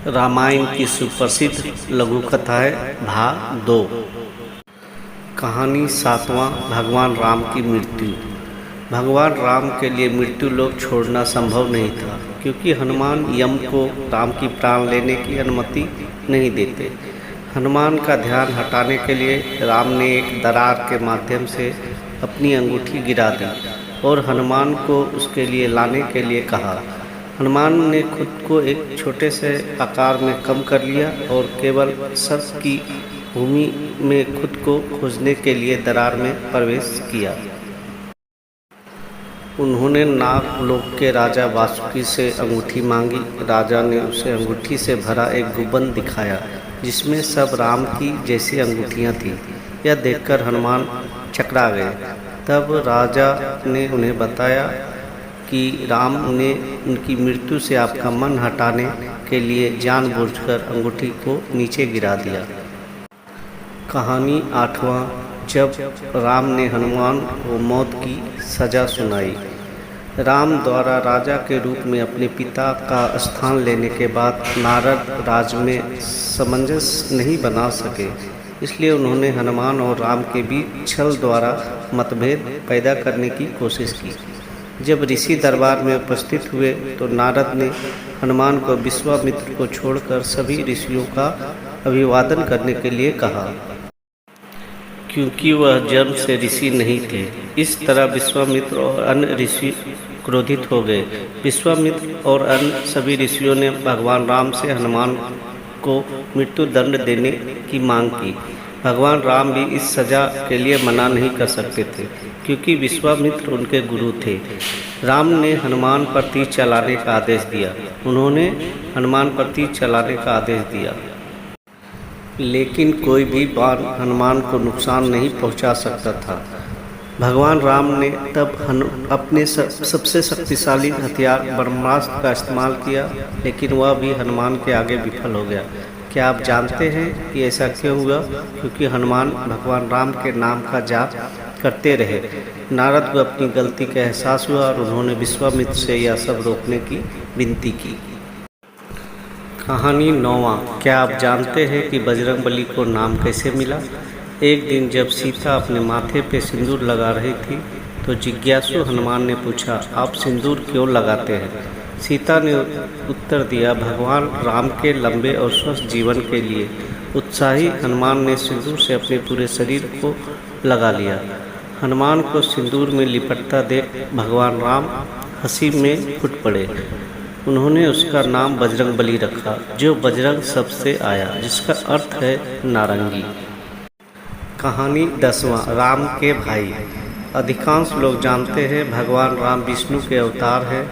रामायण की सुप्रसिद्ध लघु कथा है भाग 2। कहानी 7वां। भगवान राम की मृत्यु। भगवान राम के लिए मृत्यु लोक छोड़ना संभव नहीं था, क्योंकि हनुमान यम को राम की प्राण लेने की अनुमति नहीं देते। हनुमान का ध्यान हटाने के लिए राम ने एक दरार के माध्यम से अपनी अंगूठी गिरा दी और हनुमान को उसके लिए लाने के लिए कहा। हनुमान ने खुद को एक छोटे से आकार में कम कर लिया और केवल सर्प की भूमि में खुद को खोजने के लिए दरार में प्रवेश किया। उन्होंने नागलोक के राजा वासुकी से अंगूठी मांगी। राजा ने उसे अंगूठी से भरा एक गुंबद दिखाया, जिसमें सब राम की जैसी अंगूठियां थीं। यह देखकर हनुमान चकरा गए। तब राजा ने उन्हें बताया कि राम ने उनकी मृत्यु से आपका मन हटाने के लिए जानबूझकर अंगूठी को नीचे गिरा दिया। कहानी 8वां। जब राम ने हनुमान को मौत की सज़ा सुनाई। राम द्वारा राजा के रूप में अपने पिता का स्थान लेने के बाद नारद राज में सामंजस्य नहीं बना सके, इसलिए उन्होंने हनुमान और राम के बीच छल द्वारा मतभेद पैदा करने की कोशिश की। जब ऋषि दरबार में उपस्थित हुए तो नारद ने हनुमान को विश्वामित्र को छोड़कर सभी ऋषियों का अभिवादन करने के लिए कहा, क्योंकि वह जन्म से ऋषि नहीं थे। इस तरह विश्वामित्र और अन्य ऋषि क्रोधित हो गए। विश्वामित्र और अन्य सभी ऋषियों ने भगवान राम से हनुमान को मृत्यु दंड देने की मांग की। भगवान राम भी इस सज़ा के लिए मना नहीं कर सकते थे, क्योंकि विश्वामित्र उनके गुरु थे। राम ने हनुमान पर तीर चलाने का आदेश दिया। उन्होंने हनुमान पर तीर चलाने का आदेश दिया, लेकिन कोई भी बाण हनुमान को नुकसान नहीं पहुंचा सकता था। भगवान राम ने तब अपने सबसे शक्तिशाली हथियार ब्रह्मास्त्र का इस्तेमाल किया, लेकिन वह भी हनुमान के आगे विफल हो गया। क्या आप जानते हैं कि ऐसा क्यों हुआ? क्योंकि हनुमान भगवान राम के नाम का जाप करते रहे। नारद को अपनी गलती का एहसास हुआ और उन्होंने विश्वामित्र से यह सब रोकने की विनती की। कहानी 9वां। क्या आप जानते हैं कि बजरंगबली को नाम कैसे मिला? एक दिन जब सीता अपने माथे पे सिंदूर लगा रही थी तो जिज्ञासु हनुमान ने पूछा, आप सिंदूर क्यों लगाते हैं? सीता ने उत्तर दिया, भगवान राम के लंबे और स्वस्थ जीवन के लिए। उत्साही हनुमान ने सिंदूर से अपने पूरे शरीर को लगा लिया। हनुमान को सिंदूर में लिपटता देख भगवान राम हंसी में फूट पड़े। उन्होंने उसका नाम बजरंगबली रखा, जो बजरंग शब्द से आया, जिसका अर्थ है नारंगी। कहानी 10वां। राम के भाई। अधिकांश लोग जानते हैं भगवान राम विष्णु के अवतार हैं।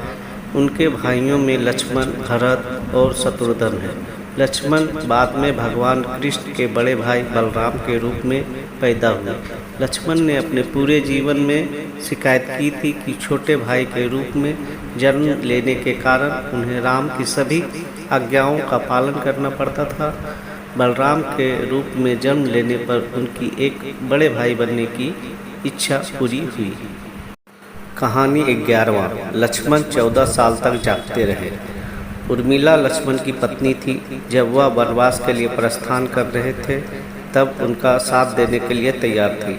उनके भाइयों में लक्ष्मण, भरत और शत्रुघ्न हैं। लक्ष्मण बाद में भगवान कृष्ण के बड़े भाई बलराम के रूप में पैदा हुए। लक्ष्मण ने अपने पूरे जीवन में शिकायत की थी कि छोटे भाई के रूप में जन्म लेने के कारण उन्हें राम की सभी आज्ञाओं का पालन करना पड़ता था। बलराम के रूप में जन्म लेने पर उनकी एक बड़े भाई बनने की इच्छा पूरी हुई। कहानी 11वां। लक्ष्मण 14 साल तक जागते रहे। उर्मिला लक्ष्मण की पत्नी थी। जब वह वनवास के लिए प्रस्थान कर रहे थे तब उनका साथ देने के लिए तैयार थी,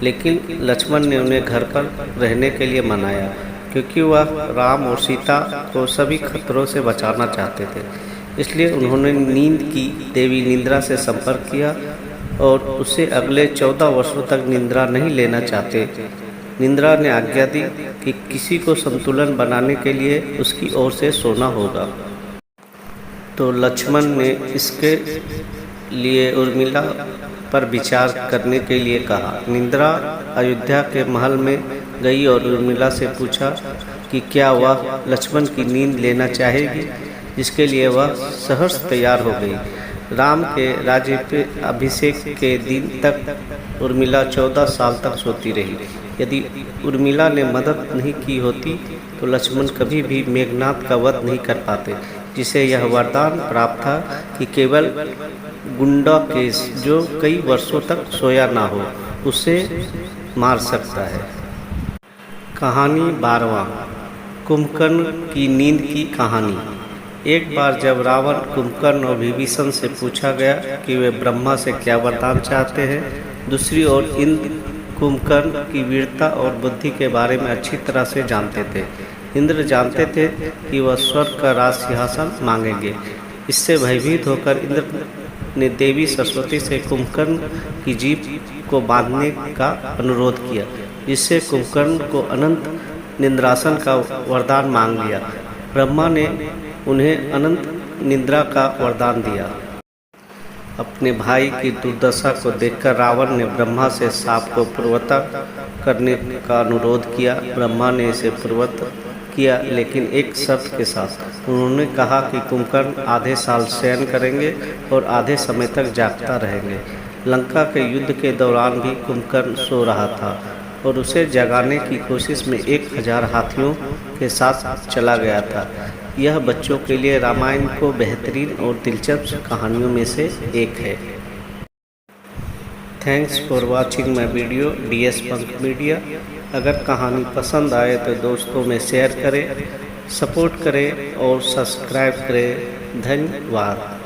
लेकिन लक्ष्मण ने उन्हें घर पर रहने के लिए मनाया, क्योंकि वह राम और सीता को सभी खतरों से बचाना चाहते थे। इसलिए उन्होंने नींद की देवी निद्रा से संपर्क किया और उसे अगले 14 वर्षों तक निद्रा नहीं लेना चाहते। निद्रा ने आज्ञा दी कि किसी को संतुलन बनाने के लिए उसकी ओर से सोना होगा। तो लक्ष्मण ने इसके लिए उर्मिला पर विचार करने के लिए कहा। निद्रा अयोध्या के महल में गई और उर्मिला से पूछा कि क्या वह लक्ष्मण की नींद लेना चाहेगी, जिसके लिए वह सहर्ष तैयार हो गई। राम के राज्याभिषेक के दिन तक उर्मिला 14 साल तक सोती रही। यदि उर्मिला ने मदद नहीं की होती तो लक्ष्मण कभी भी मेघनाद का वध नहीं कर पाते, जिसे यह वरदान प्राप्त था कि केवल गुंडाकेश, जो कई वर्षों तक सोया ना हो, उसे मार सकता है। कहानी 12वां। कुंभकर्ण की नींद की कहानी। एक बार जब रावण, कुंभकर्ण और विभीषण से पूछा गया कि वे ब्रह्मा से क्या वरदान चाहते हैं, दूसरी ओर इंद्र कुंभकर्ण की वीरता और बुद्धि के बारे में अच्छी तरह से जानते थे। इंद्र जानते थे कि वह स्वर्ग का राज सिंहासन मांगेंगे। इससे भयभीत होकर इंद्र ने देवी सरस्वती से कुंभकर्ण की जीभ को बांधने का अनुरोध किया, जिससे कुंभकर्ण को अनंत निंद्रासन का वरदान मांग लिया। ब्रह्मा ने उन्हें अनंत निंद्रा का वरदान दिया। अपने भाई की दुर्दशा को देखकर रावण ने ब्रह्मा से साप को पूर्वता करने का अनुरोध किया। ब्रह्मा ने इसे पूर्वत किया, लेकिन एक शर्त के साथ। उन्होंने कहा कि कुंभकर्ण आधे साल शयन करेंगे और आधे समय तक जागता रहेंगे। लंका के युद्ध के दौरान भी कुंभकर्ण सो रहा था और उसे जगाने की कोशिश में 1000 हाथियों के साथ चला गया था। यह बच्चों के लिए रामायण को बेहतरीन और दिलचस्प कहानियों में से एक है। Thanks for watching my video DS पंख मीडिया। अगर कहानी पसंद आए तो दोस्तों में शेयर करें, सपोर्ट करें और सब्सक्राइब करें। धन्यवाद।